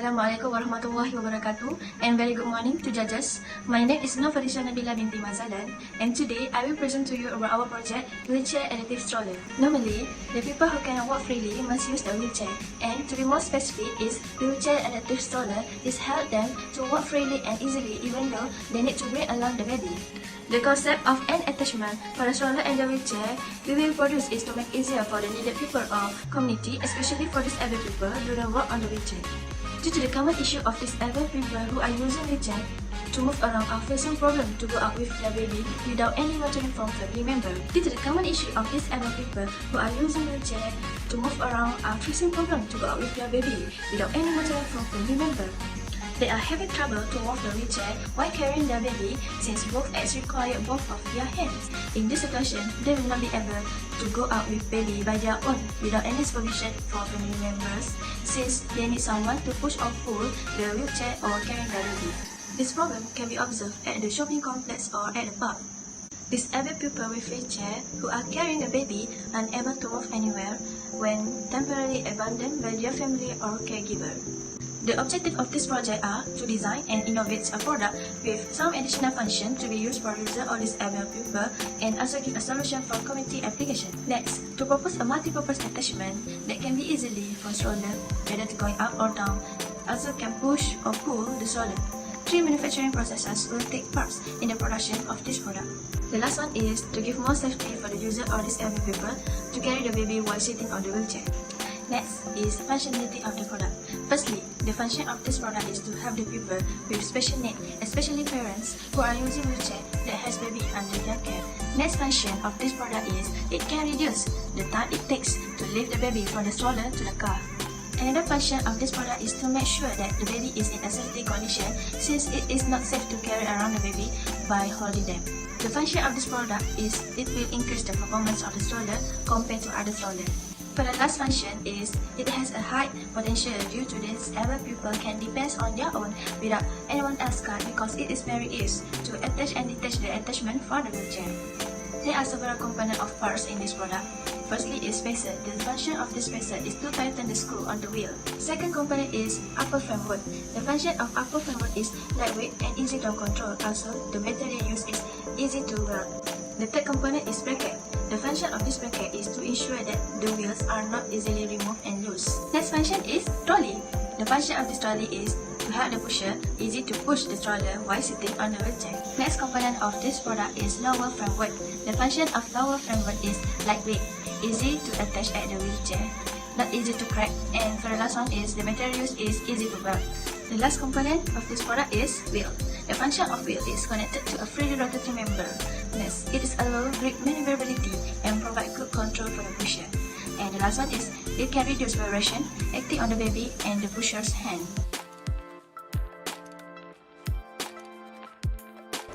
Assalamualaikum warahmatullahi wabarakatuh, and very good morning to judges. My name is Nofarisha Nabila binti Mazalan, and today I will present to you about our project Wheelchair Adaptive Stroller. Normally, the people who cannot walk freely must use a wheelchair, and to be more specific is Wheelchair Adaptive Stroller is help them to walk freely and easily even though they need to bring along the baby. The concept of an attachment for the stroller and the wheelchair we will produce is to make easier for the needed people of community, especially for disabled people who don't work on the wheelchair. Due to the common issue of disabled people who are using wheelchair to move around are facing problem to go out with their baby without any monitoring from family member. Due to the common issue of disabled people who are using wheelchair to move around are facing problem to go out with their baby without any monitoring from family member. They are having trouble to walk the wheelchair while carrying their baby since both acts require both of their hands. In this situation, they will not be able to go out with baby by their own without any supervision from family members since they need someone to push or pull the wheelchair or carry their baby. This problem can be observed at the shopping complex or at the park. Disabled people with wheelchair who are carrying a baby unable to move anywhere when temporarily abandoned by their family or caregiver. The objective of this project are to design and innovate a product with some additional function to be used for user or disabled people and also give a solution for community application. Next, to propose a multi-purpose attachment that can be easily for stroller, whether going up or down, also can push or pull the stroller. 3 manufacturing processes will take part in the production of this product. The last one is to give more safety for the user or disabled people to carry the baby while sitting on the wheelchair. Next is functionality of the product. Firstly, the function of this product is to help the people with special needs, especially parents who are using wheelchair that has baby under their care. Next function of this product is it can reduce the time it takes to lift the baby from the stroller to the car. Another function of this product is to make sure that the baby is in a safety condition since it is not safe to carry around the baby by holding them. The function of this product is it will increase the performance of the stroller compared to other strollers. For the last function is it has a high potential due to this disabled people can depend on their own without anyone else guide because it is very easy to attach and detach the attachment for the wheelchair. There are several components of parts in this product. Firstly is spacer. The function of this spacer is to tighten the screw on the wheel. Second component is upper framework. The function of upper framework is lightweight and easy to control. Also, the material used is easy to work. The third component is bracket. The function of this bracket is to ensure that the wheels are not easily removed and loose. Next function is trolley. The function of this trolley is to help the pusher easy to push the stroller while sitting on the wheelchair. Next component of this product is lower framework. The function of lower framework is lightweight, easy to attach at the wheelchair, not easy to crack, and for the last one is the material used is easy to work. The last component of this product is wheel. The function of wheel is connected to a freely rotating member. Next, it is allow great maneuverability and provide good control for the pusher. And the last one is it can reduce vibration acting on the baby and the pusher's hand.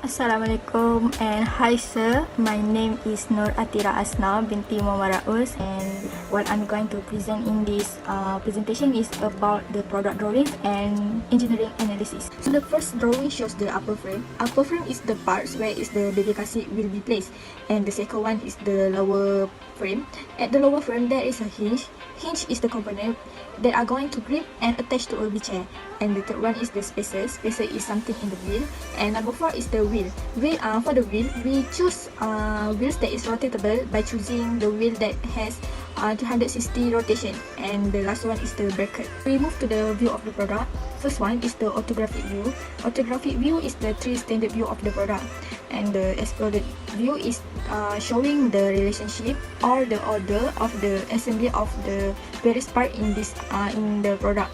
Assalamualaikum and hi sir, my name is Nur Atira Asna binti Muhammad Raus, and what I'm going to present in this presentation is about the product drawing and engineering analysis. So the first drawing shows the upper frame. Upper frame is the parts where is the baby car seat will be placed, and the second one is the lower frame. At the lower frame there is a hinge. Hinge is the component that are going to grip and attach to a wheelchair. And the third one is the spacer. Spacer is something in the wheel. And number 4 is the wheel. For the wheel, we choose wheels that is rotatable by choosing the wheel that has 360 rotation. And the last one is the bracket. We move to the view of the product. First one is the orthographic view. Orthographic view is the 3 standard view of the product. And the exploded view is showing the relationship or the order of the assembly of the various part in this in the product.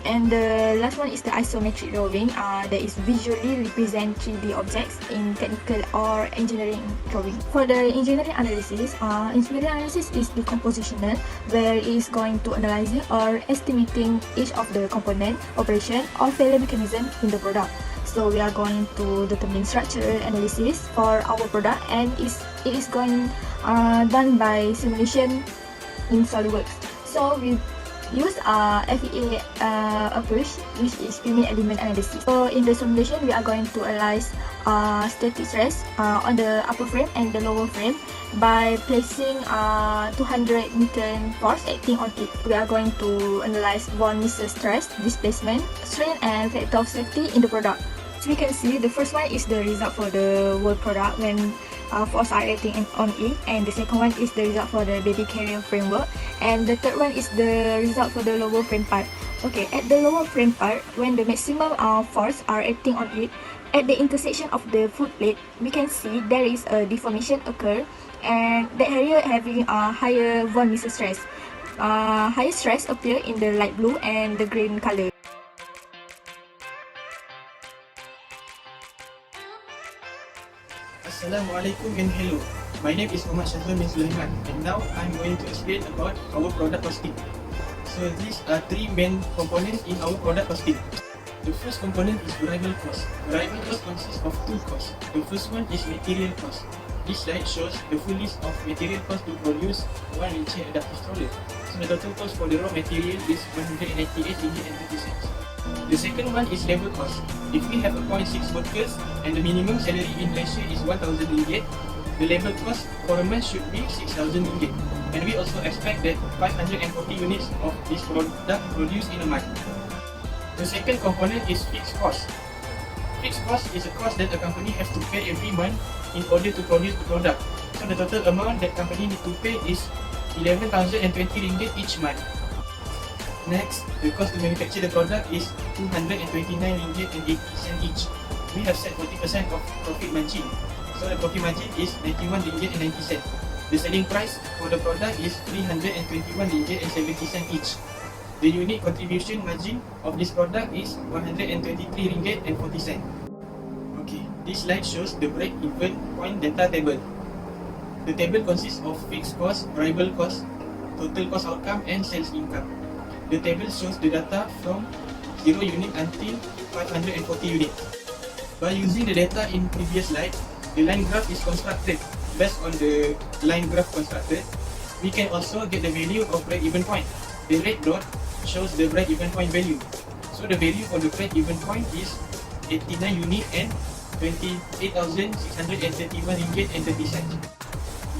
And the last one is the isometric drawing that is visually represent 3D objects in technical or engineering drawing. For the engineering analysis is the compositional, where it is going to analyzing or estimating each of the component, operation or failure mechanism in the product. So we are going to determine structural analysis for our product, and it is going done by simulation in SolidWorks. So use FEA approach, which is finite element analysis. So in the simulation, we are going to analyze static stress on the upper frame and the lower frame by placing 200 Newton force acting on it. We are going to analyze von Mises stress, displacement, strain, and factor of safety in the product. So we can see the first one is the result for the whole product when force are acting on it, and the second one is the result for the baby carrier framework, and the third one is the result for the lower frame part. Okay, at the lower frame part, when the maximum force are acting on it, at the intersection of the foot plate, we can see there is a deformation occur, and that area having a higher von Mises stress. Higher stress appear in the light blue and the green color. Assalamualaikum and hello. My name is Muhammad Shazwan bin Sulaiman, and now I'm going to explain about our product costing. So these are three main components in our product costing. The first component is variable cost. Variable cost consists of two costs. The first one is material cost. This slide shows the full list of material cost to produce one wheelchair adaptive stroller. So the total cost for the raw material is RM198.30. The second one is labor cost. If we have 0.6 workers and the minimum salary in Malaysia is RM1,000, the labor cost for a month should be RM6,000. And we also expect that 540 units of this product produced in a month. The second component is fixed cost. Fixed cost is a cost that a company has to pay every month in order to produce the product. So the total amount that company need to pay is RM11,020 each month. Next, the cost to manufacture the product is RM229.80 each. We have set 40% of profit margin. So the profit margin is RM91.90. The selling price for the product is RM321.70 each. The unique contribution margin of this product is RM123.40. Okay, this slide shows the break-even point data table. The table consists of fixed cost, variable cost, total cost outcome, and sales income. The table shows the data from 0 unit until 540 units. By using the data in previous slide, the line graph is constructed. Based on the line graph constructed, we can also get the value of break-even point. The red dot shows the break-even point value. So the value for the break-even point is 89 unit and RM28,631.30.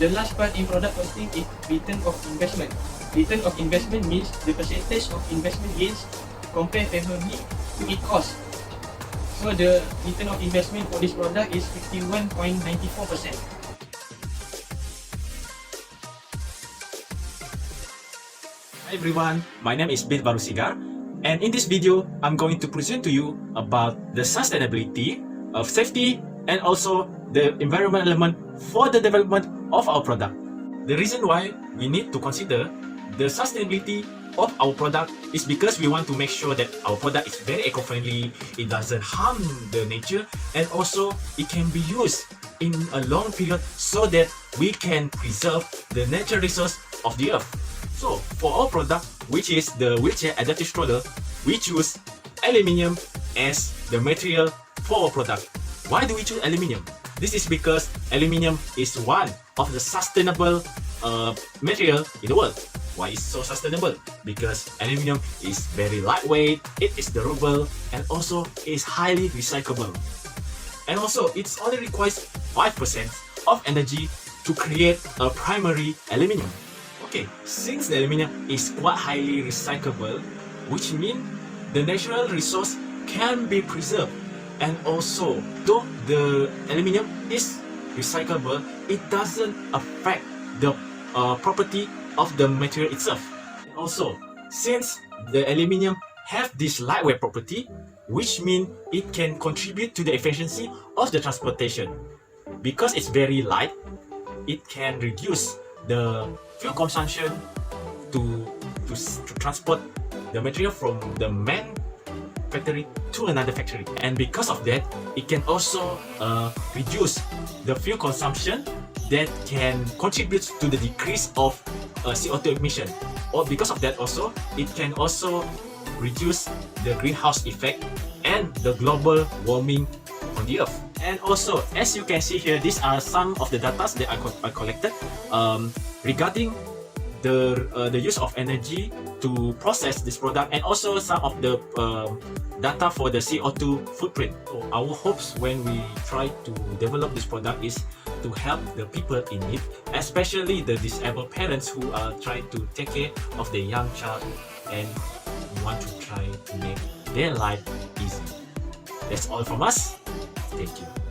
The last part in product costing is return of investment. Return of investment means the percentage of investment gains compared favorably to its cost. So the return of investment for this product is 51.94%. Hi everyone, my name is Bin Barusigar, and in this video, I'm going to present to you about the sustainability of safety and also the environmental element for the development of our product. The reason why we need to consider the sustainability of our product is because we want to make sure that our product is very eco-friendly, it doesn't harm the nature, and also it can be used in a long period so that we can preserve the natural resource of the earth. So for our product, which is the wheelchair adaptive stroller, we choose aluminium as the material for our product. Why do we choose aluminium? This is because aluminium is one of the sustainable material in the world. Why is so sustainable? Because aluminium is very lightweight, it is durable, and also is highly recyclable. And also, it only requires 5% of energy to create a primary aluminium. Okay, since the aluminium is quite highly recyclable, which means the natural resource can be preserved. And also, though the aluminium is recyclable, it doesn't affect the property of the material itself. Also, since the aluminium have this lightweight property, which means it can contribute to the efficiency of the transportation. Because it's very light, it can reduce the fuel consumption to transport the material from the main factory to another factory. And because of that, it can also reduce the fuel consumption that can contribute to the decrease of CO2 emission. Or because of that also, it can also reduce the greenhouse effect and the global warming on the earth. And also, as you can see here, these are some of the data that I collected regarding the use of energy to process this product, and also some of the data for the CO2 footprint. So our hopes when we try to develop this product is to help the people in need, especially the disabled parents who are trying to take care of their young child and want to try to make their life easy. That's all from us. Thank you.